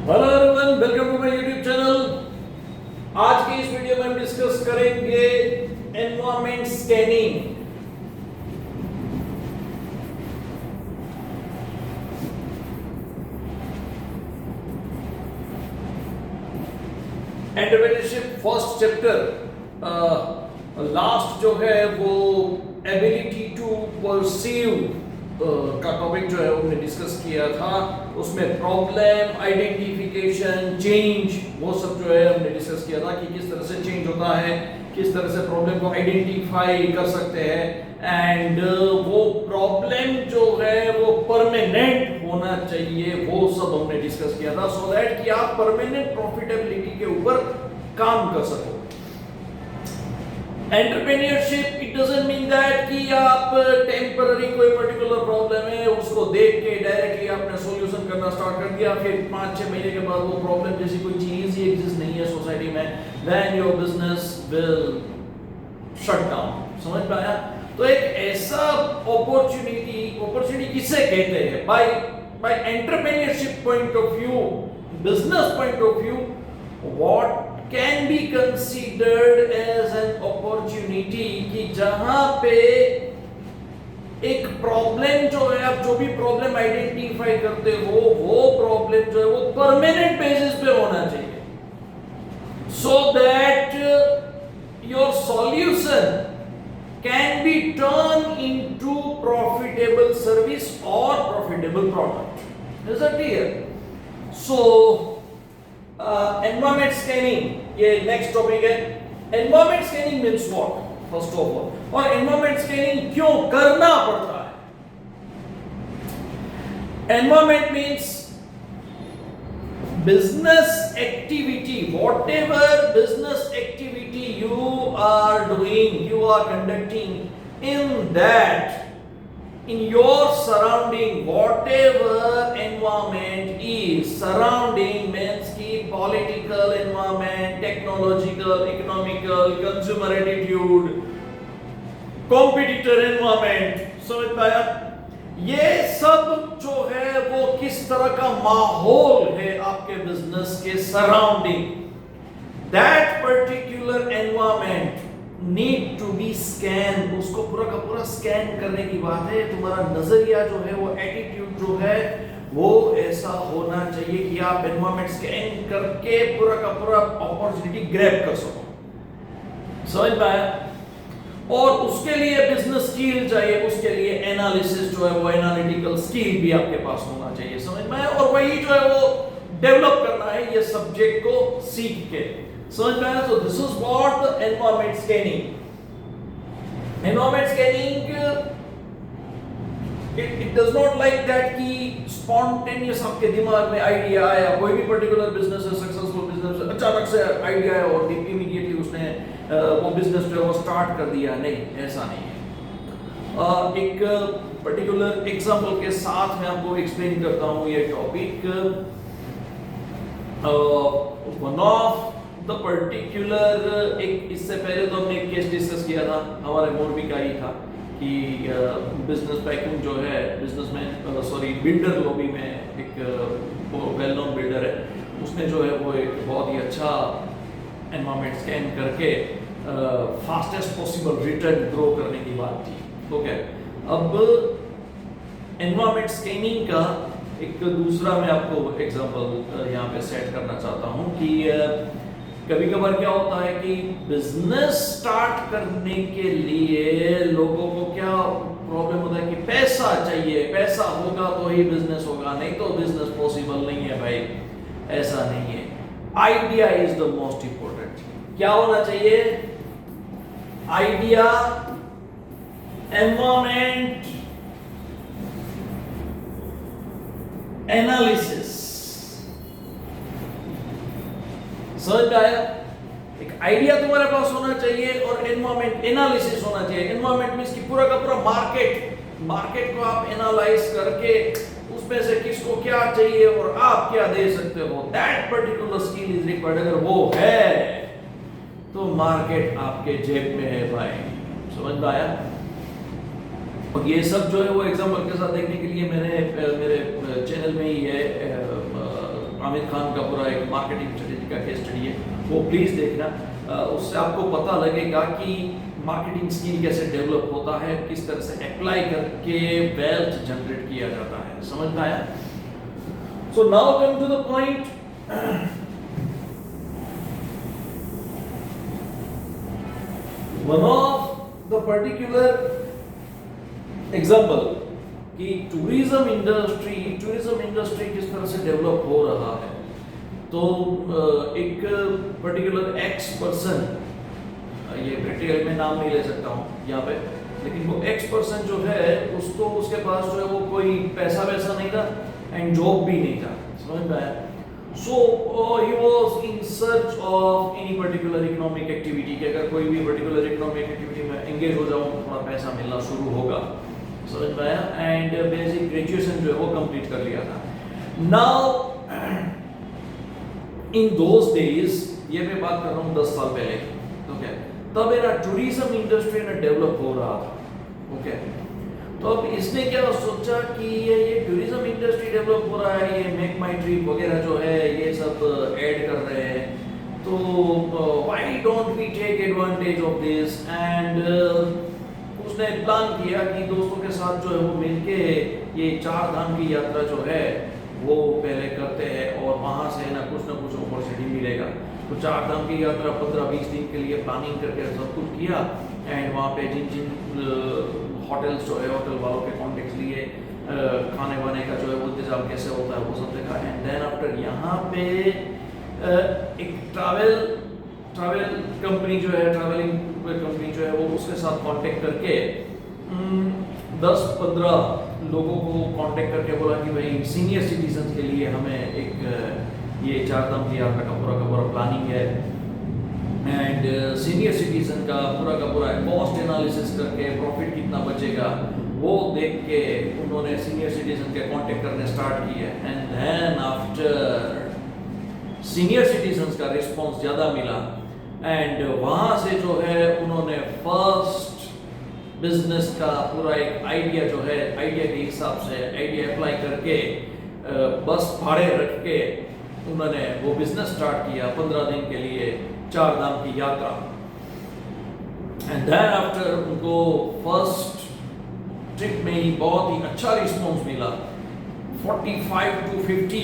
Hello everyone, welcome to my YouTube channel. आज के इस वीडियो में हम डिस्कस करेंगे environment scanning. Entrepreneurship first chapter last जो है वो एबिलिटी टू परसीव का टॉपिक जो है हमने डिस्कस किया था। उसमें प्रॉब्लम आइडेंटिफिकेशन, चेंज, वो सब जो है हमने डिस्कस किया था कि किस तरह से चेंज होता है, किस तरह से प्रॉब्लम को आइडेंटिफाई कर सकते हैं एंड वो प्रॉब्लम जो है वो परमानेंट होना चाहिए, वो सब हमने डिस्कस किया था सो दैट कि आप परमानेंट प्रॉफिटेबिलिटी के ऊपर काम कर सको। Entrepreneurship it doesn't mean that कि आप टेम्पररी कोई पर्टिकुलर प्रॉब्लम है उसको देख के डायरेक्टली आपने सॉल्यूशन करना स्टार्ट कर दिया, फिर 5-6 महीने के बाद वो प्रॉब्लम जैसी कोई चीज ही एग्जिस्ट नहीं है सोसाइटी में, then your business will shut down. समझ में आया? तो एक ऐसा अपॉर्चुनिटी किसे कहते हैं? By entrepreneurship point of view, business point of view, what can be considered as an opportunity कि जहां पे एक प्रॉब्लम जो है, आप जो भी प्रॉब्लम आइडेंटिफाई करते हो वो प्रॉब्लम जो है वो परमानेंट बेसिस पे होना चाहिए so that your solution can be turn into profitable service और profitable product. Is that clear? So environment scanning, ये नेक्स्ट टॉपिक है। Environment scanning means what first of all, और एनवायरनमेंट स्कैनिंग क्यों करना पड़ता है? Environment means business activity, whatever business activity you are doing, you are conducting in that in your surrounding, whatever environment is surrounding means ki political environment, technological, economical, consumer attitude, competitor environment, समझ पाया? ये सब जो है वो किस तरह का माहौल है आपके बिजनेस के surrounding, that particular environment need to be scanned, उसको पूरा का पूरा स्कैन करने की बात है। तुम्हारा नजरिया जो है, वो एटीट्यूड जो है वो ऐसा होना चाहिए कि आप एनवायरनमेंट स्कैन करके पूरा का पूरा अपॉर्चुनिटी ग्रैब कर सको। समझ में आया? और उसके लिए बिजनेस स्किल चाहिए, उसके लिए एनालिसिस जो है वो एनालिटिकल स्किल भी आपके पास होना चाहिए। समझ में आया? और वही जो है वो डेवलप करना है ये सब्जेक्ट को सीख के। समझ में आया? तो this is what the environment scanning. Environment scanning it does not like that कि स्पॉन्टेनियस आपके दिमाग में आइडिया आया, कोई भी पर्टिकुलर बिजनेस है, सक्सेसफुल बिजनेस है, अचानक से आइडिया आया और इमीडिएटली उसने वो बिजनेस जो है वो स्टार्ट कर दिया। नहीं, ऐसा नहीं है। एक पर्टिकुलर एग्जांपल के साथ मैं आपको एक्सप्लेन करता हूं ये topic. One of the particular, एक इससे पहले तो हमने एक केस डिस्कस किया था, हमारे मोरबी का ही था कि बिजनेस पैकिंग जो है, बिजनेसमैन बिल्डर लॉबी में एक वेल नोन बिल्डर है, उसने जो है वो एक बहुत ही अच्छा एनवायरनमेंट स्कैन करके फास्टेस्ट पॉसिबल रिटर्न ग्रो करने की बात थी। ओके, अब एनवायरनमेंट स्कैनिंग का एक दूसरा मैं आपको एग्जांपल यहाँ पे सेट करना चाहता हूँ कि कभी कभार क्या होता है कि बिजनेस स्टार्ट करने के लिए लोगों को क्या प्रॉब्लम होता है कि पैसा चाहिए, पैसा होगा तो ही बिजनेस होगा, नहीं तो बिजनेस पॉसिबल नहीं है। भाई ऐसा नहीं है। Idea is the most important. क्या होना चाहिए? Idea, environment, analysis. समझ में आया? एक आइडिया तुम्हारे पास होना चाहिए और एनवायरनमेंट एनालिसिस होना चाहिए। एनवायरनमेंट मींस कि पूरा का पूरा मार्केट को आप एनालाइज करके उसमें से किसको क्या चाहिए और आप क्या दे सकते हो, that particular skill is required. अगर वो है तो मार्केट आपके जेब में है भाई। समझ में आया? और ये सब जो है वो एग्जांपल के साथ देखने के लिए मैंने मेरे चैनल में ही है आमिर खान का पूरा एक मार्केटिंग स्ट्रेटेजी का केस स्टडी है, वो प्लीज देखना। उससे आपको पता लगेगा कि मार्केटिंग स्किल कैसे डेवलप होता है, किस तरह से अप्लाई करके वेल्थ जनरेट किया जाता है। समझ में आया? So now come to the point. One of the particular example कि टूरिज्म इंडस्ट्री किस तरह से डेवलप हो रहा है। तो एक पर्टिकुलर एक्स पर्सन, ये डिटेल में नाम नहीं ले सकता हूँ यहाँ पे, लेकिन वो एक्स पर्सन जो है उसको, उसके पास जो है वो कोई पैसा वैसा नहीं था एंड जॉब भी नहीं था। समझ में आया? So he was in search of any particular economic activity, कि अगर कोई भी पर्टिकुलर इकोनॉमिक एक्टिविटी में एंगेज हो जाऊँ तो थोड़ा पैसा मिलना शुरू होगा। समझ में आया? एंड बेसिक ग्रेजुएशन जो है वो कंप्लीट कर लिया था। नाउ इन दोज डेज, ये मैं बात कर रहा हूँ 10 साल पहले, ओके, तब मेरा टूरिज्म इंडस्ट्री ना डेवलप हो रहा था। ओके, तो अब इसने क्या सोचा कि ये टूरिज्म इंडस्ट्री डेवलप हो रहा है, ये मेक माई ट्रिप वगैरह जो है ये सब ऐड कर रहे हैं, तो why don't we take advantage of this. And उसने प्लान किया कि दोस्तों के साथ जो है वो मिलके ये 4 धाम की यात्रा जो है वो पहले करते हैं, और वहाँ से ना कुछ अपॉर्चुनिटी मिलेगा। तो 4 धाम की यात्रा 15-20 दिन के लिए प्लानिंग करके सब कुछ किया, एंड वहाँ पे जिन होटल्स जो है, होटल वालों के कॉन्टेक्ट लिए, खाने वाने का जो है वो इंतजाम कैसे होता है वो सब देखा। एंड देन आफ्टर यहाँ पे एक ट्रैवल कंपनी जो है, ट्रैवलिंग कंपनी जो है वो उसके साथ कांटेक्ट करके 10-15 लोगों को कांटेक्ट करके बोला कि भाई सीनियर सिटीजन के लिए हमें एक ये 4 धाम की यात्रा का पूरा प्लानिंग है, एंड सीनियर सिटीजन का पूरा कॉस्ट एनालिसिस करके प्रॉफिट कितना बचेगा वो देख के उन्होंने सीनियर सिटीजन के कांटेक्ट करने स्टार्ट किए। And then after senior citizen का रिस्पॉन्स ज़्यादा मिला, एंड वहाँ से जो है उन्होंने फर्स्ट बिजनेस का पूरा एक आइडिया जो है, आइडिया के हिसाब से आइडिया अप्लाई करके बस भाड़े रख के उन्होंने वो बिजनेस स्टार्ट किया 15 दिन के लिए 4 धाम की यात्रा। एंड देन आफ्टर उनको फर्स्ट ट्रिप में ही बहुत ही अच्छा रिस्पॉन्स मिला। 45 to 50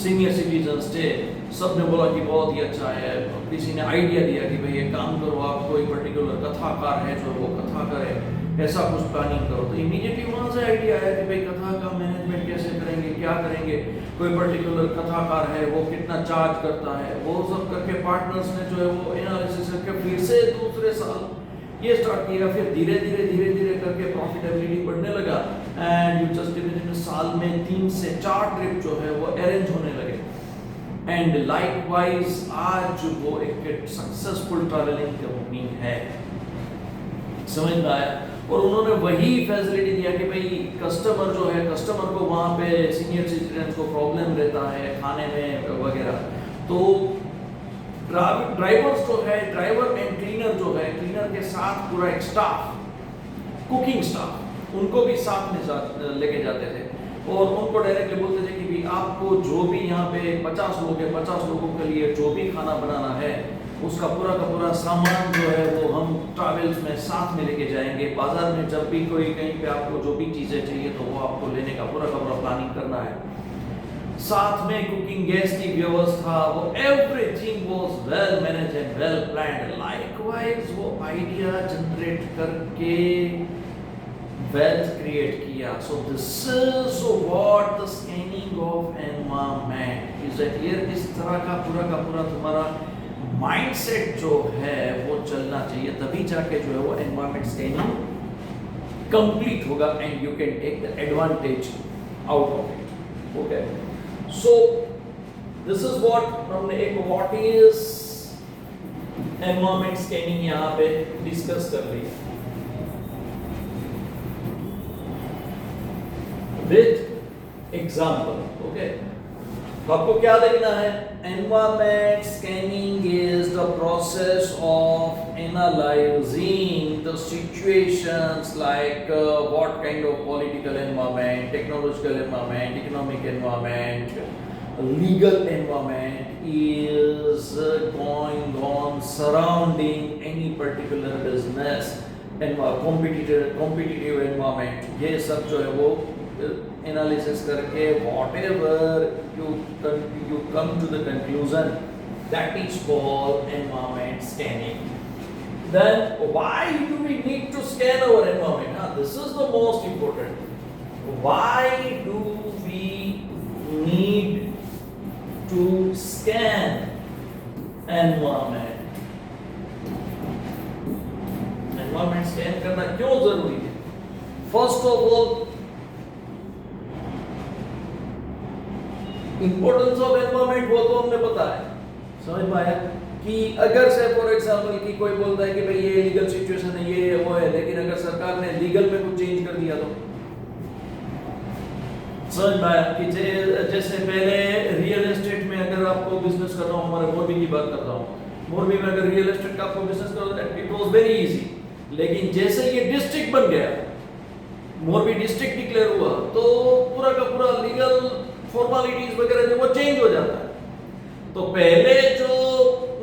सीनियर सिटीजन्स थे, सब ने बोला कि बहुत ही अच्छा है। किसी ने आइडिया दिया कि भाई ये काम करो, आप कोई पर्टिकुलर कथाकार है जो वो कथा करे, ऐसा कुछ प्लानिंग करो। तो इमीडिएटली वहाँ से आइडिया आया कि भाई कथा का मैनेजमेंट कैसे करेंगे, क्या करेंगे, कोई पर्टिकुलर कथाकार है वो कितना चार्ज करता है, वो सब करके पार्टनर्स ने जो है वो एनालिसिस करके फिर से दूसरे साल ये स्टार्ट किया। फिर धीरे धीरे करके प्रॉफिटेबिलिटी बढ़ने लगा, एंड यू जस्ट इमेजिन साल में 3 से 4 ट्रिप जो है वो अरेंज होने लगे। एंड लाइकवाइज आज वो एक सक्सेसफुल ट्रैवलिंग कंपनी है। समझ में आया? और उन्होंने वही फैसिलिटी दिया कि भाई कस्टमर जो है, कस्टमर को वहाँ पे सीनियर सिटीजन को प्रॉब्लम रहता है खाने में वगैरह, तो ड्राइवर्स जो है, ड्राइवर एंड क्लीनर जो है, क्लीनर के साथ पूरा एक स्टाफ, कुकिंग स्टाफ, उनको भी साथ में लेके जाते थे, और उनको डायरेक्टली बोलते थे कि भी आपको जो भी यहाँ पे 50 लोग हैं, 50 लोगों के लिए जो भी खाना बनाना है उसका पूरा का पूरा सामान जो है वो हम ट्रैवल्स में साथ में लेके जाएंगे। बाजार में जब भी कोई कहीं पे आपको जो भी चीज़ें चाहिए तो वो आपको लेने का पूरा प्लानिंग करना है। साथ में कुकिंग गैस की व्यवस्था, वो everything was well manage and well planned. Likewise वो आइडिया जनरेट करके वेल्थ क्रिएट किया। सो this is what the scanning of environment is. Clear? इस तरह का पूरा तुम्हारा माइंडसेट जो है वो चलना चाहिए, तभी जाके जो है वो एनवायरनमेंट स्कैनिंग कंप्लीट होगा and you can take the advantage out of it. Okay, so this is what हमने एक व्हाट इज एनवायरनमेंट स्कैनिंग यहाँ पे डिस्कस कर ली विद एग्जांपल। ओके, तो आपको क्या देखना है? Environment scanning is the process of analyzing the situations like what kind of political environment, technological environment, economic environment, legal environment is going on surrounding any particular business and competitive environment. ये सब जो है वो analysis करके whatever you come to the conclusion, that is called environment scanning. Then why do we need to scan our environment? This is the most important. Why do we need to scan environment? Environment scan करना क्यों जरूरी है? First of all, importance of environment वो तो हमने पता है, समझ में आया कि अगर से फॉर एग्जांपल कि कोई बोलता है कि भाई ये लीगल सिचुएशन है, ये वो है, लेकिन अगर सरकार ने लीगल में कुछ चेंज कर दिया तो समझ में आया कि जैसे पहले रियल एस्टेट में अगर आपको बिजनेस करना हो, हमारे मोरबी की बात करता हूँ, मोरबी में अगर रियल एस्टेट का आपको बिजनेस करना है इट वाज वेरी इजी, लेकिन जैसे ये डिस्ट्रिक्ट बन गया, मोरबी डिस्ट्रिक्ट डिक्लेयर हुआ, तो पूरा का पूरा लीगल फॉर्मेलिटीज वगैरह जो वो चेंज हो जाता है। तो पहले जो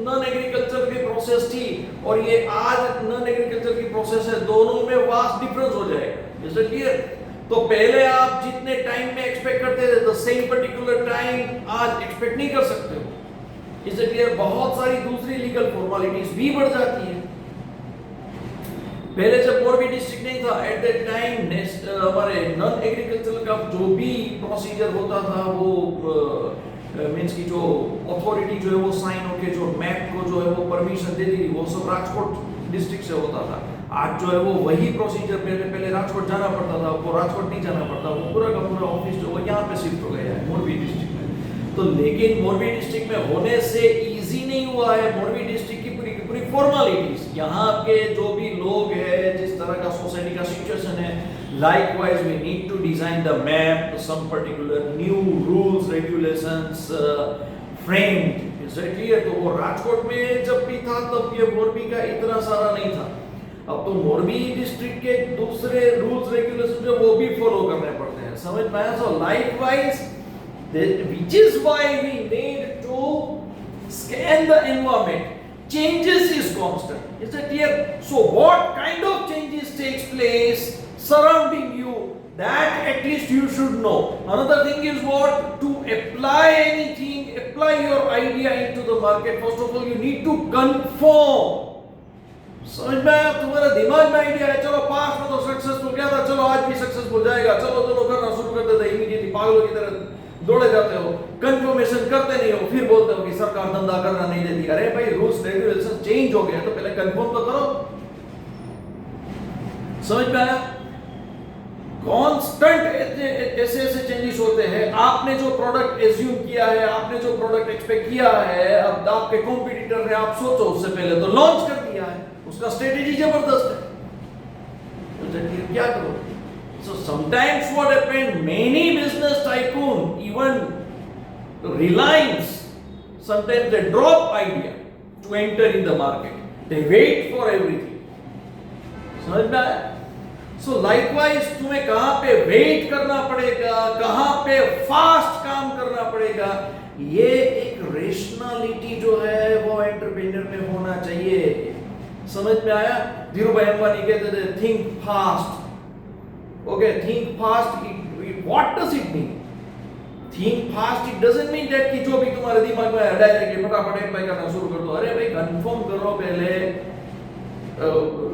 नॉन एग्रीकल्चर की प्रोसेस थी और ये आज नॉन एग्रीकल्चर की प्रोसेस है, दोनों में वास्ट डिफरेंस हो जाएगा। जैसे क्लियर? तो पहले आप जितने टाइम में एक्सपेक्ट करते थे द सेम पर्टिकुलर टाइम आज एक्सपेक्ट नहीं कर सकते हो। इससे क्लियर? बहुत सारी दूसरी लीगल फॉर्मेलिटीज भी बढ़ जाती है। पहले जब मोरबी डिस्ट्रिक्ट नहीं था, एट दैट टाइम हमारे नॉन एग्रीकल्चर का जो भी प्रोसीजर होता था वो मींस की जो अथॉरिटी जो है वो साइन होके जो मैप को जो है वो परमिशन दे दी, वो सब राजकोट डिस्ट्रिक्ट से होता था। आज जो है वो वही प्रोसीजर पहले राजकोट जाना पड़ता था, वो राजकोट नहीं जाना पड़ता, वो पूरा का पूरा ऑफिस जो वो यहाँ पे शिफ्ट हो गया है मोरबी डिस्ट्रिक्ट में। तो लेकिन मोरबी डिस्ट्रिक्ट में होने से इजी नहीं हुआ है मोरबी डिस्ट्रिक्ट की पूरी फॉर्मेलिटीज। यहाँ के जो भी लोग हैं, जिस तरह का सोसाइटी का सिचुएशन है, likewise we need to design the map, some particular new rules regulations framed. Is that clear? तो वो राजकोट में जब भी था तब ये मोरबी का इतना सारा नहीं था। अब तो मोरबी डिस्ट्रिक्ट के दूसरे रूल्स रेगुलेशन जो वो भी फॉलो करने पड़ते हैं, समझ में आया? So likewise, which is why we need to scan the environment. Changes is constant. Is that clear? So what kind of changes takes place surrounding you, that at least you should know. Another thing is what? To apply anything, apply your idea into the market. First of all, you need to conform. समझ में आया? तुम्हारा दिमाग में idea है, चलो पास में तो सक्सेसफुल गया था, चलो आज भी सक्सेसफुल जाएगा, चलो करना शुरू कर देते, इमीडिएटली पागलों की तरह दौड़े जाते हो, कंफर्मेशन करते नहीं हो, फिर बोलते हो कि सरकार धंधा करना नहीं देती। अरे भाई, रूल्स रेगुलेशन चेंज हो गए तो पहले कंफर्म तो करो। समझ में आया? कांस्टेंट ऐसे चेंजेस होते हैं। आपने जो प्रोडक्ट एज्यूम किया है, आपने जो प्रोडक्ट एक्सपेक्ट किया है, अब आपके कॉम्पिटिटर ने, आप सोचो उससे पहले तो लॉन्च कर दिया है, उसका स्ट्रेटेजी जबरदस्त है, तो क्या करो? So sometimes what happened, many business tycoon, even Reliance, sometimes they drop idea to enter in the market. They wait for everything. समझ में आया? So likewise, तुम्हें कहां पे वेट करना पड़ेगा, कहां पे फास्ट काम करना पड़ेगा, ये एक रेशनलिटी जो है वो एंटरप्रेन्योर में होना चाहिए। समझ में आया? धीरूभाई अंबानी कहते थे think fast. Okay, think fast. What does it mean? Think fast. It doesn't mean that कि जो भी तुम्हारे दिमाग में है डायरेक्टली फटाफट अप्लाई करना शुरू कर दो। अरे भाई, कंफर्म करो पहले,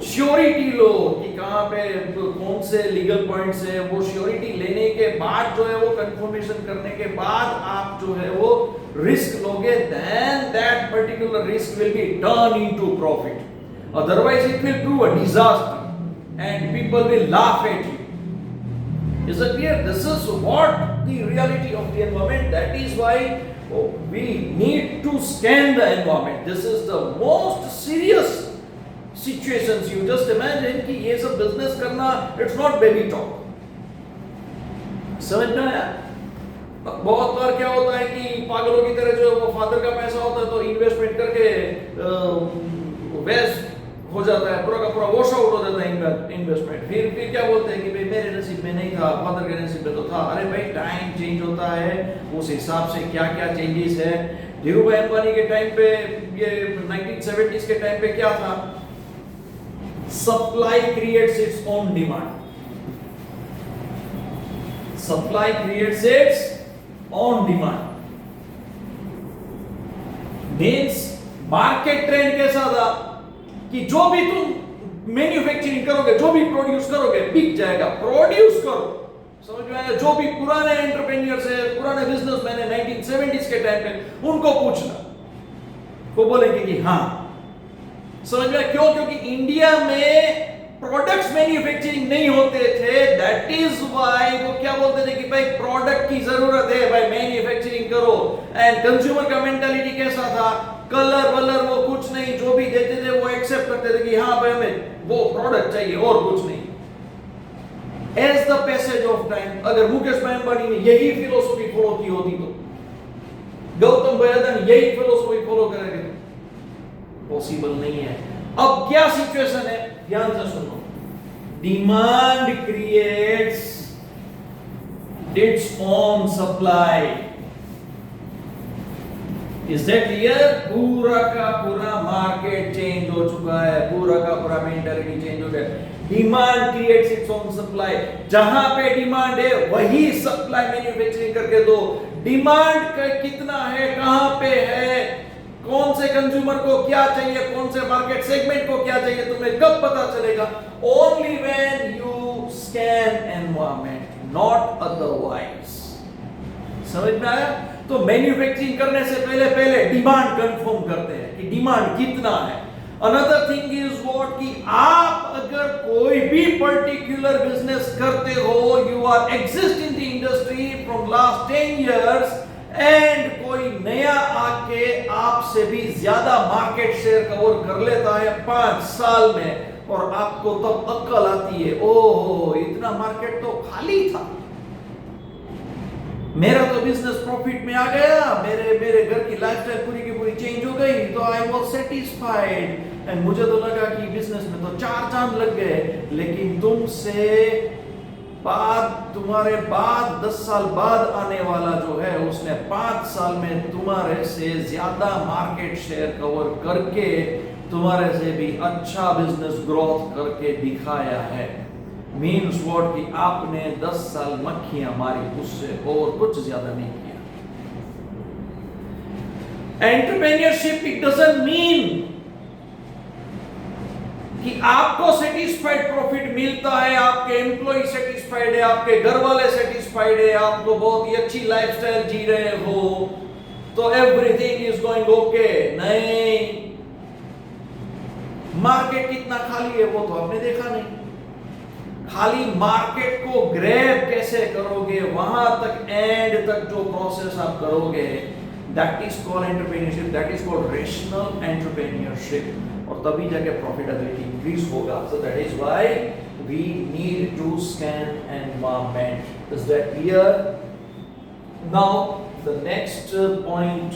श्योरिटी लो कि कहाँ पे कौन से लीगल पॉइंट्स है। वो श्योरिटी लेने के बाद जो है वो कंफर्मेशन करने के बाद आप जो है वो रिस्क लोगे, then that particular risk will be turned into profit. Otherwise, it will prove a disaster and people will laugh at you. Is it clear? This is what the reality of the environment. That is why we need to scan the environment. This is the most serious situations. You just imagine कि ये सब business करना, it's not baby talk. समझ में आया? बहुत बार क्या होता है कि पागलों की तरह जो वो फादर का पैसा होता है तो इन्वेस्टमेंट करके वेस्ट हो जाता है, पूरा का पूरा वॉश आउट हो जाता है इन्वेस्टमेंट। फिर क्या बोलते हैं कि भाई मेरे नसीब में नहीं था, फादर के नसीब में तो था। अरे भाई टाइम चेंज होता है, उस हिसाब से क्या क्या चेंजेस है। धीरू भाई अंबानी के टाइम पे, ये 1970s के टाइम पे क्या था, supply creates its own demand, supply creates its own demand. Means market trend कैसा था कि जो भी तुम मैन्युफैक्चरिंग करोगे, जो भी प्रोड्यूस करोगे बिक जाएगा, प्रोड्यूस करो। समझ में आया? जो भी पुराने एंटरप्रेन्योर्स है, पुराने बिजनेसमैन है 1970s के टाइम पे, उनको पूछना, वो बोलेंगे कि हाँ। समझ में? क्यों? क्योंकि इंडिया में प्रोडक्ट्स मैन्युफैक्चरिंग नहीं होते थे। दैट इज व्हाई वो क्या बोलते थे कि भाई प्रोडक्ट की जरूरत है, भाई मैन्युफैक्चरिंग करो। एंड कंज्यूमर का मेंटालिटी कैसा था, कलर वलर वो कुछ नहीं, जो भी देते थे वो एक्सेप्ट करते थे कि हाँ भाई हमें वो प्रोडक्ट चाहिए और कुछ नहीं। As the passage of time, अगर मुकेश भाई अंबानी ने यही फिलोसफी फॉलो की होती तो, गौतम भाई अदानी यही फिलोसफी फॉलो करेंगे, पॉसिबल नहीं है। अब क्या सिचुएशन है, ध्यान से सुनो। Demand creates its own supply. Is that clear? पूरा का पूरा मार्केट चेंज हो चुका है, पूरा का पूरा मेंटालिटी चेंज हो गया। Demand creates its own supply. जहां पे डिमांड है वही सप्लाई मैन्युफैक्चरिंग करके दो। डिमांड कितना है, कहां पे है, कौन से कंज्यूमर को क्या चाहिए, कौन से मार्केट सेगमेंट को क्या चाहिए, तुम्हें कब पता चलेगा? Only when you scan environment, not otherwise. समझ में आया? तो मैन्युफैक्चरिंग करने से पहले डिमांड कंफर्म करते हैं कि डिमांड कितना है। अनदर थिंग इज व्हाट, कि आप अगर कोई भी पर्टिकुलर बिजनेस करते हो, you are exist in the industry from last 10 years, and कोई नया आके आपसे भी ज्यादा मार्केट शेयर कवर कर लेता है 5 साल में, और आपको तब अक्ल आती है, ओहो इतना मार्केट तो खाली था, मेरा तो बिजनेस प्रॉफिट में आ गया, मेरे घर की लाइफस्टाइल पूरी की पूरी चेंज हो गई, तो आई वाज सेटिस्फाइड। एंड मुझे तो लगा कि बिजनेस में तो 4 चांद लग गए। लेकिन तुमसे बाद, तुम्हारे बाद 10 साल बाद आने वाला जो है, उसने 5 साल में तुम्हारे से ज्यादा मार्केट शेयर कवर करके तुम्हारे से भी अच्छा बिजनेस ग्रोथ करके दिखाया है। मीन्स व्हाट, कि आपने 10 साल मक्खियां मारी, उससे और कुछ ज्यादा नहीं किया। एंटरप्रेन्योरशिप इट डजंट मीन कि आपको सेटिस्फाइड प्रॉफिट मिलता है, आपके एम्प्लॉय सेटिस्फाइड है, आपके घर वाले सेटिस्फाइड है, आप तो बहुत ही अच्छी लाइफस्टाइल जी रहे हो, तो एवरीथिंग इज गोइंग ओके। नहीं, मार्केट कितना खाली है वो तो आपने देखा नहीं। खाली मार्केट को ग्रैब कैसे करोगे, वहां तक एंड तक जो प्रोसेस आप करोगे, that is called entrepreneurship, that is called rational entrepreneurship, और तभी जाके प्रॉफिटेबिलिटी इंक्रीज होगा। So that is why we need to scan environment. Is that clear? Now the next point,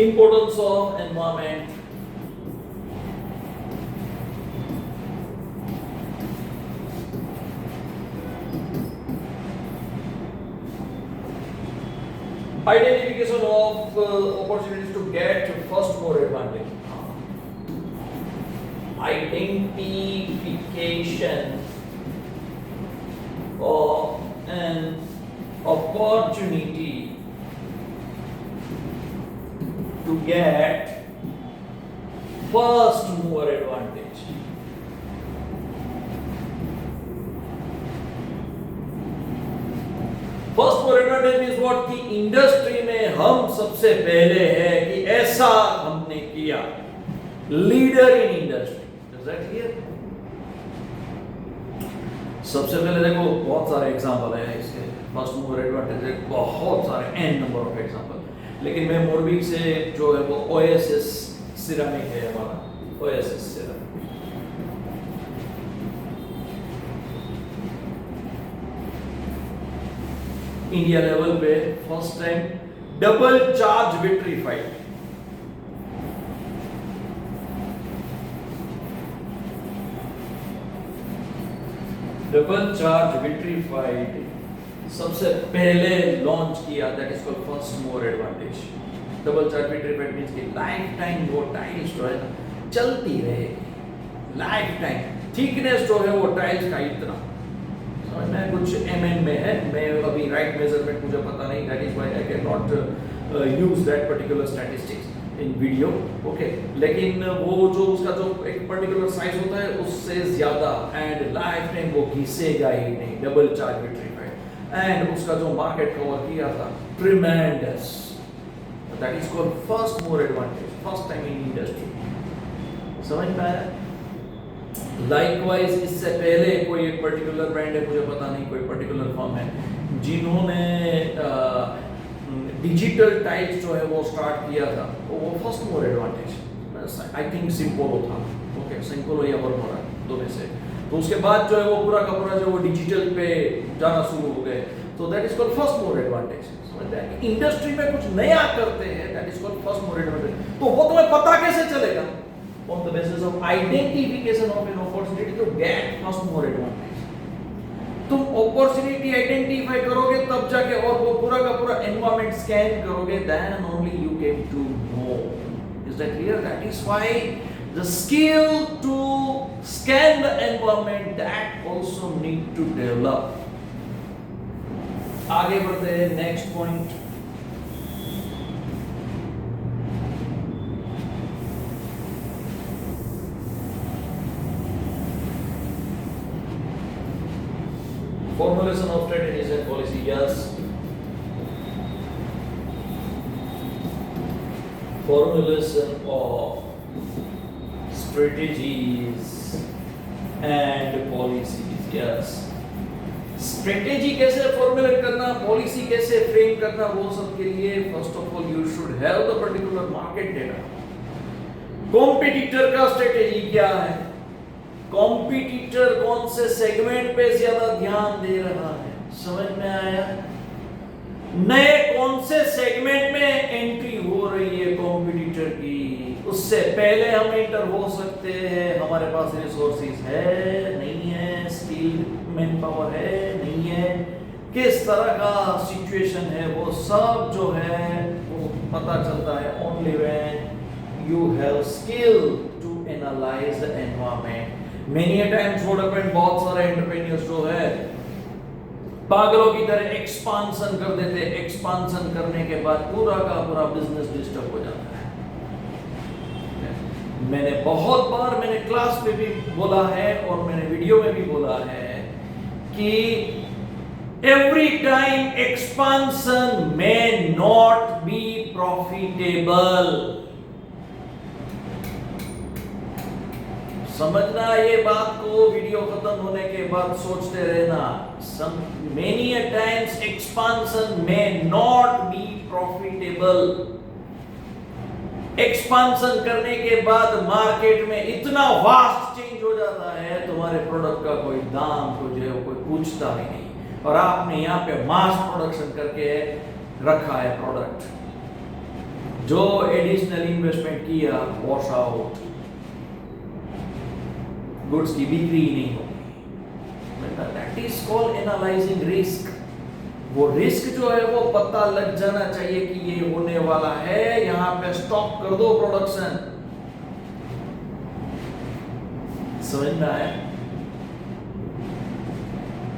importance of environment. Identification of opportunities to get first mover advantage. Identification of an opportunity to get first mover advantage. First mower advantage means what, की industry में हम सबसे पहले हैं, कि ऐसा हमने किया, leader in industry. Is that clear? सबसे पहले देखो बहुत सारे एग्जांपल है इसके, फर्स्ट मूवर एडवांटेज बहुत सारे, एन नंबर ऑफ एग्जांपल, लेकिन मैं मोरबी से जो है वो ओएसएस सिरामिक है हमारा, ओएसएस सिरामिक। इंडिया लेवल पे first time double charge vitrified, double charge vitrified सबसे पहले लॉन्च किया, that is called first more advantage. Double charge vitrified means कि लाइफ टाइम वो टाइल्स जो है ना चलती रहेगी, लाइफ टाइम। थिकनेस जो है वो टाइल्स का इतना समझ में कुछ mm में है, मैं अभी राइट मेजरमेंट मुझे पता नहीं, that is why I can not use that particular statistics in video, okay. लेकिन वो जो उसका जो एक पर्टिकुलर साइज होता है उससे ज्यादा एंड लाइफ टाइम वो घिसेगा ही नहीं, डबल चार्ज विट्रीफाइड। एंड उसका जो मार्केट कवर किया था tremendous, that is called first more advantage, first time in industry. समझ में आया? लाइकवाइज इससे पहले कोई एक पर्टिकुलर ब्रांड है, मुझे पता नहीं, कोई पर्टिकुलर फर्म है जिन्होंने डिजिटल टाइल्स जो है वो स्टार्ट किया था, वो first more advantage, I think Simpolo था, ओके, सिंपोलो या वर्मोरा दो में से। तो उसके बाद जो है वो पूरा का पूरा जो वो डिजिटल पे जाना शुरू हो गए, तो that is called first more advantage. Industry में कुछ नया करते हैं, that is called first more advantage. तो वो तुम्हें पता कैसे चलेगा? On the basis of identification of an opportunity to get first more advantage. तुम अपॉर्चुनिटी आइडेंटिफाई करोगे तब जाके, और वो पूरा का पूरा एनवायरनमेंट स्कैन करोगे, then only you came to know. Is that clear? That is why the skill to scan the environment that also need to develop. आगे बढ़ते हैं next point. Formulation of strategies and policy, yes. Formulation of strategies and policies, yes. Strategy कैसे formulate करना, policy कैसे frame करना, वो सब के लिए first of all you should have the particular market data. Competitor का स्ट्रेटेजी क्या है, कॉम्पिटिटर कौन से सेगमेंट पे ज्यादा ध्यान दे रहा है, समझ में आया? नए कौन से सेगमेंट में एंट्री हो रही है कॉम्पिटिटर की, उससे पहले हम एंटर हो सकते हैं, हमारे पास रिसोर्सेज है नहीं है, स्किल मैन पावर है नहीं है, किस तरह का सिचुएशन है, वो सब जो है वो पता चलता है only when you have skill to analyse the environment. Many times what happened, बहुत सारे एंटरप्रेन्योर्स जो है पागलों की तरह एक्सपांशन कर देते हैं, एक्सपांशन करने के बाद पूरा का पूरा बिजनेस डिस्टर्ब हो जाता है। मैंने बहुत बार, मैंने क्लास में भी बोला है और मैंने वीडियो में भी बोला है कि every time expansion may not be profitable. समझना ये बात को, वीडियो खत्म होने के बाद सोचते रहना। Many a times expansion may not be profitable. Expansion करने के बाद मार्केट में इतना वास्ट चेंज हो जाता है, तुम्हारे प्रोडक्ट का कोई दाम को जो है कोई पूछता भी नहीं, और आपने यहाँ पे मास प्रोडक्शन करके रखा है प्रोडक्ट, जो एडिशनल इन्वेस्टमेंट किया वॉश आउट, गुड्स की बिक्री ही नहीं होगी। That is called analysing risk. वो रिस्क जो है वो पता लग जाना चाहिए कि ये होने वाला है, यहां पे स्टॉप कर दो प्रोडक्शन। समझ में आया?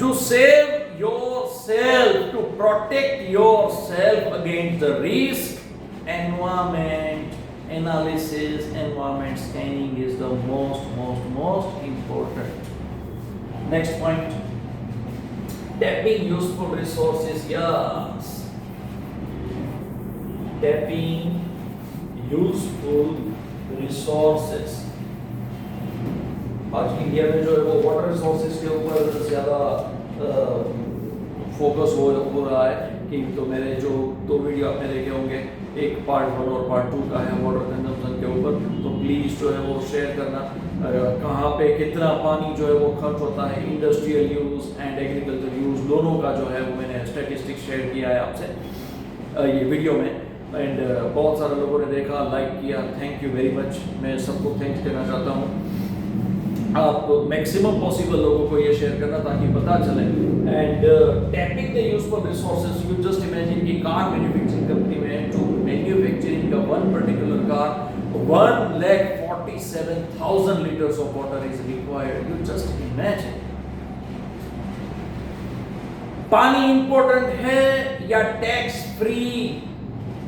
To save yourself, to protect yourself against the risk, environment analysis, environment scanning is the most important. Next point, tapping useful resources. Yes, tapping useful resources. आज इंडिया में जो है वो वाटर रिसोर्सेज के ऊपर ज़्यादा फोकस हो रहा है कि तो मेरे जो दो वीडियो आपने देखे होंगे, एक पार्ट 1 और पार्ट 2 का है वाटर कंजम्पशन के ऊपर, तो प्लीज़ जो है वो शेयर करना। कहाँ पे कितना पानी जो है वो खर्च होता है, industrial use and agriculture use दोनों का जो है वो मैंने स्टैटिस्टिक्स शेयर किया है आपसे ये वीडियो में, एंड बहुत सारे लोगों ने देखा, लाइक किया, थैंक यू वेरी मच। मैं सबको थैंक्स देना चाहता हूँ। आप मैक्सिमम पॉसिबल लोगों को ये शेयर करना ताकि पता चले। And tapping the useful resources, you just imagine कि कार मैन्युफैक्चरिंग कंपनी में टू मैन्युफैक्चरिंग का one particular car 1,47,000 liters of water is required. You just imagine. पानी इंपॉर्टेंट है या tax free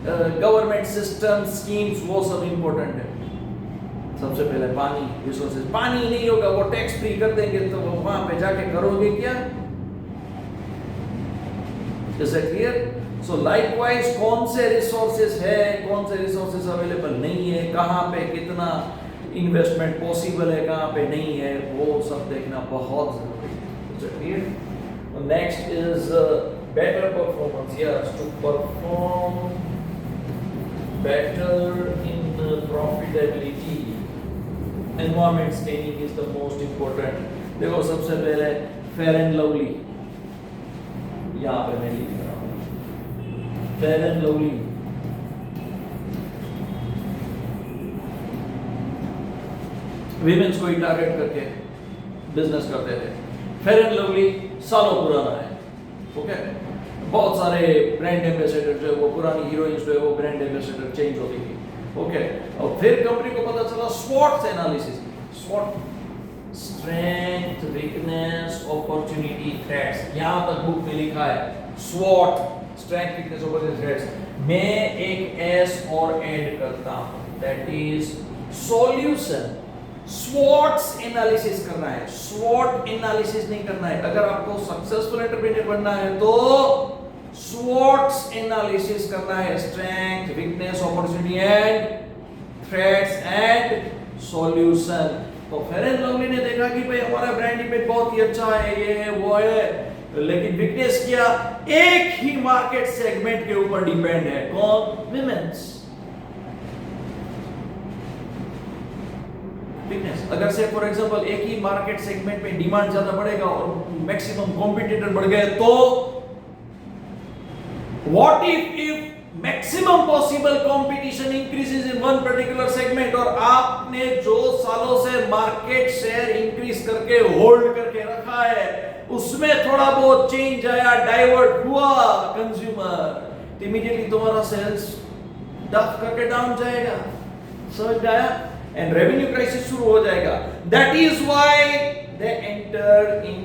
government system schemes वो सब इंपॉर्टेंट है? सबसे पहले पानी रिसोर्सेज, पानी नहीं होगा वो टैक्स फ्री कर देंगे तो वहां पे जाके करोगे क्या? Is it clear? So likewise कौन से रिसोर्सेज है, कौन से रिसोर्सेज अवेलेबल नहीं है, कहां पे कितना इन्वेस्टमेंट पॉसिबल है, कहां पे नहीं है, वो सब देखना बहुत जरूरी है। Is it clear? Next is better performance, yes, to perform better in profitability, environment scanning is the most important. देखो सबसे पहले फेयर एंड लवली, यहाँ पे मैं लिख रहा हूँ फेयर एंड लवली, विमेंस को ही टारगेट करके बिजनेस करते थे। फेयर एंड लवली सालों पुराना है, ओके? बहुत सारे ब्रांड एम्बेसडर जो है वो पुरानी हीरोइंस जो है वो ब्रांड एम्बेसडर चेंज होती थी, ओके? और फिर कंपनी को पता चला स्वॉट analysis, स्वॉट strength, weakness, opportunity, threats, यहां तक बुक में लिखा है स्वॉट स्ट्रेंथ, वीकनेस, अपॉर्चुनिटी, थ्रेट्स। मैं एक एस और ऐड करता हूं, दैट इज सॉल्यूशन। स्वॉट्स एनालिसिस करना है, स्वॉट एनालिसिस नहीं करना है। अगर आपको सक्सेसफुल एंटरप्रेन्योर बनना है तो स्वॉट्स एनालिसिस करना है, strength, weakness, opportunity and threats and solution. तो फेयर एंड लवली ने देखा कि भाई हमारा ब्रांड इमेज बहुत ही अच्छा है, ये है वो है, लेकिन वीकनेस क्या? एक ही मार्केट सेगमेंट के ऊपर डिपेंड है, कौन? विमेंस। वीकनेस, अगर से फॉर एग्जांपल एक ही मार्केट सेगमेंट में डिमांड ज्यादा बढ़ेगा और मैक्सिमम कॉम्पिटिटर बढ़ गए तो what if maximum possible competition increases in one particular segment और आपने जो सालों से मार्केट शेयर इंक्रीज करके होल्ड करके रखा है उसमें थोड़ा बहुत चेंज आया, डाइवर्ट हुआ कंज्यूमर, तो इमीडिएटली तुम्हारा सेल्स डफ करके डाउन जाएगा, समझ आया? एंड रेवेन्यू क्राइसिस शुरू हो जाएगा। That is why they enter in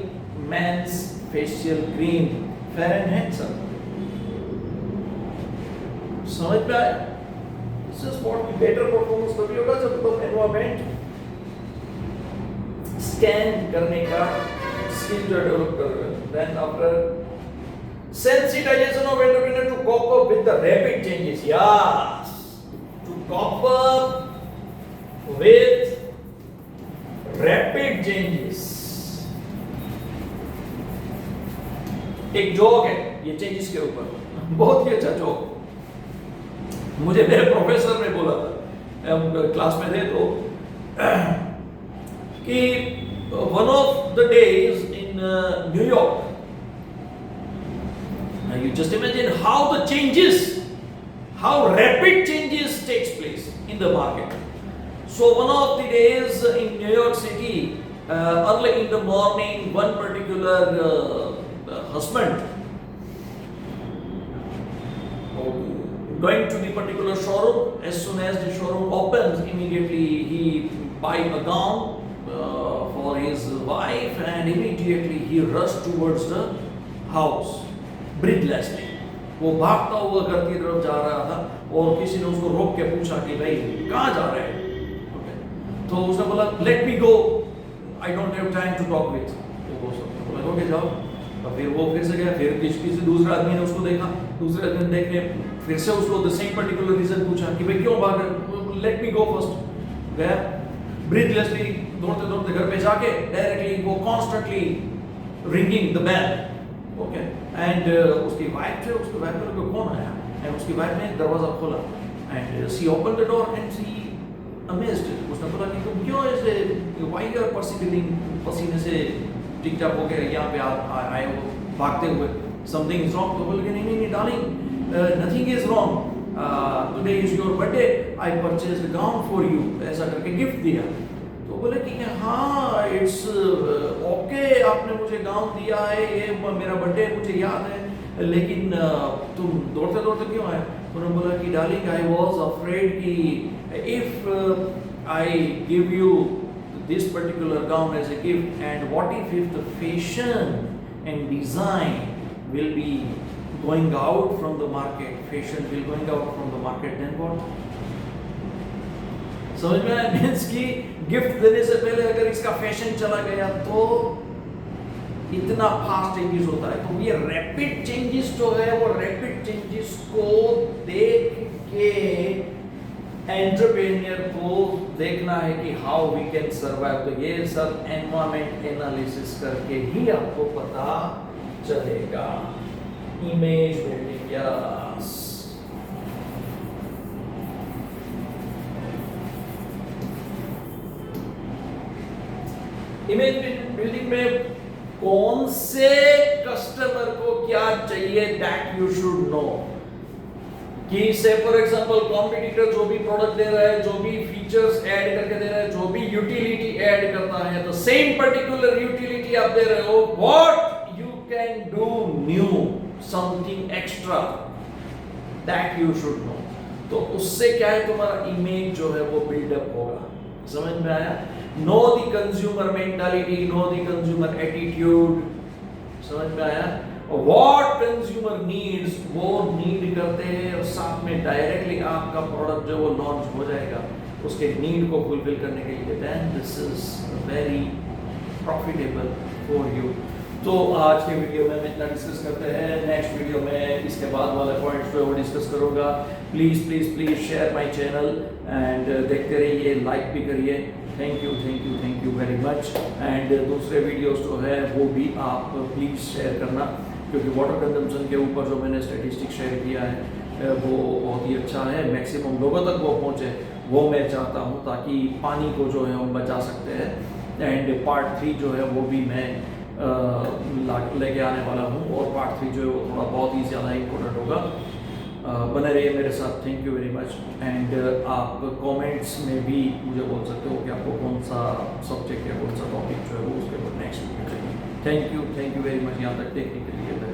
men's facial cream, fair and handsome. समझ में आया? This is what the better performance तभी होगा जब तुम एनवायरनमेंट स्कैन करने का स्किल जो डेवलप कर रहे हो। Then after sensitization of entrepreneur to cope up with the rapid changes, yes, to cope up with rapid changes। एक जोक है ये चेंजेस के ऊपर, बहुत ही अच्छा जोक, मुझे मेरे प्रोफेसर ने बोला था, हम क्लास में थे तो कि one of the days in New York, now you just imagine how the changes, how rapid changes takes place in the market. So one of the days in New York City, early in the morning, one particular husband going to the particular showroom. As soon as the showroom opens, immediately he buy a gown for his wife and immediately he rushed towards the house breathlessly. वो भागता हुआ घर की तरफ जा रहा था और किसी ने उसको रोक के पूछा कि भाई कहाँ जा रहे हैं? तो उसने बोला let me go, I don't have time to talk with. तो वो बोला ओके जाओ। तो फिर वो फिर से गया, फिर किसी दूसरे आदमी ने उसको देखा, दूसरे आदमी ने देख के फिर से उसको द सेम पर्टिकुलर रीजन पूछा कि भाई क्यों भाग रहे? Let me go first. गया ब्रीथलेसली, दौड़ते दौड़ते घर पे जाके डायरेक्टली वो constantly ringing the bell, okay? And उसकी वाइफ थे, उसके वाइफ को कौन आया? एंड उसकी वाइफ ने दरवाजा खोला and she open the door and she amazed. उसने बोला कि तुम क्यों ऐसे व्हाई यू आर परसिविंग, पसीने से टिक टॉक हो गए यहाँ पे आए हो भागते हुए, समथिंग इज रॉन्ग? तो बोल के नहीं darling, nothing is wrong, today is your birthday, I purchased gown for you, ऐसा करके गिफ्ट दिया। तो तो बोले कि हाँ इट्स ओके, आपने मुझे गाउन दिया है, ये मेरा बर्थडे मुझे याद है, लेकिन तुम दौड़ते दौड़ते क्यों आए? उन्होंने बोला कि डार्लिंग आई वॉज अफ्रेड कि if I give you this particular gown as a gift, and what if the fashion and design will be going out from the market, fashion will going out from the market, then what? समझ में आया? Means कि gift देने से पहले अगर इसका fashion चला गया तो इतना फास्ट चेंजेस होता है। तो ये रैपिड चेंजेस जो है वो रैपिड चेंजेस को देख के एंटरप्रेन्योर को देखना है कि हाउ वी कैन सर्वाइव। तो ये सब एनवायरमेंट एनालिसिस करके ही आपको पता चलेगा। Image building, yes, image building में कौन से कस्टमर को क्या चाहिए दैट यू शुड नो। कि से फॉर एग्जांपल कॉम्पिटिटर जो भी प्रोडक्ट दे रहा है, जो भी फीचर्स ऐड करके दे रहा है, जो भी यूटिलिटी ऐड करता है, तो सेम पर्टिकुलर यूटिलिटी आप दे रहे हो, what you can do new, something extra, that you should know. तो उससे क्या है, तुम्हारा इमेज जो है वो बिल्डअप होगा। समझ में आया? Know the consumer mentality, know the consumer attitude. समझ में आया? What consumer needs वो नीड करते हैं, और साथ में डायरेक्टली आपका प्रोडक्ट जो वो लॉन्च हो जाएगा उसके नीड को फुलफिल करने के लिए, then this is very profitable for you। तो आज के वीडियो में हम इतना डिस्कस करते हैं। नेक्स्ट वीडियो में इसके बाद वाले पॉइंट्स पे वो डिस्कस करूँगा। Please please please share my channel and देखते रहिए, लाइक भी करिए। Thank you very much. And दूसरे वीडियोस जो है वो भी आप प्लीज़ शेयर करना, क्योंकि वाटर कंजम्पशन के ऊपर जो मैंने स्टैटिस्टिक शेयर किया है वो बहुत ही अच्छा है, मैक्सिमम लोगों तक वो पहुँचे, वो मैं चाहता हूँ, ताकि पानी को जो है हम बचा सकते हैं। एंड पार्ट 3 जो है वो भी मैं लेके आने वाला हूँ, और पार्ट 3 जो है वो थोड़ा बहुत ही ज़्यादा इम्पोर्टेंट होगा। बने रहिए मेरे साथ। Thank you very much. And आप कमेंट्स में भी मुझे बोल सकते हो कि आपको कौन सा सब्जेक्ट या कौन सा टॉपिक जो है वो उसके ऊपर नेक्स्ट वीडियो चाहिए। थैंक यू वेरी मच यहाँ तक देखने के लिए।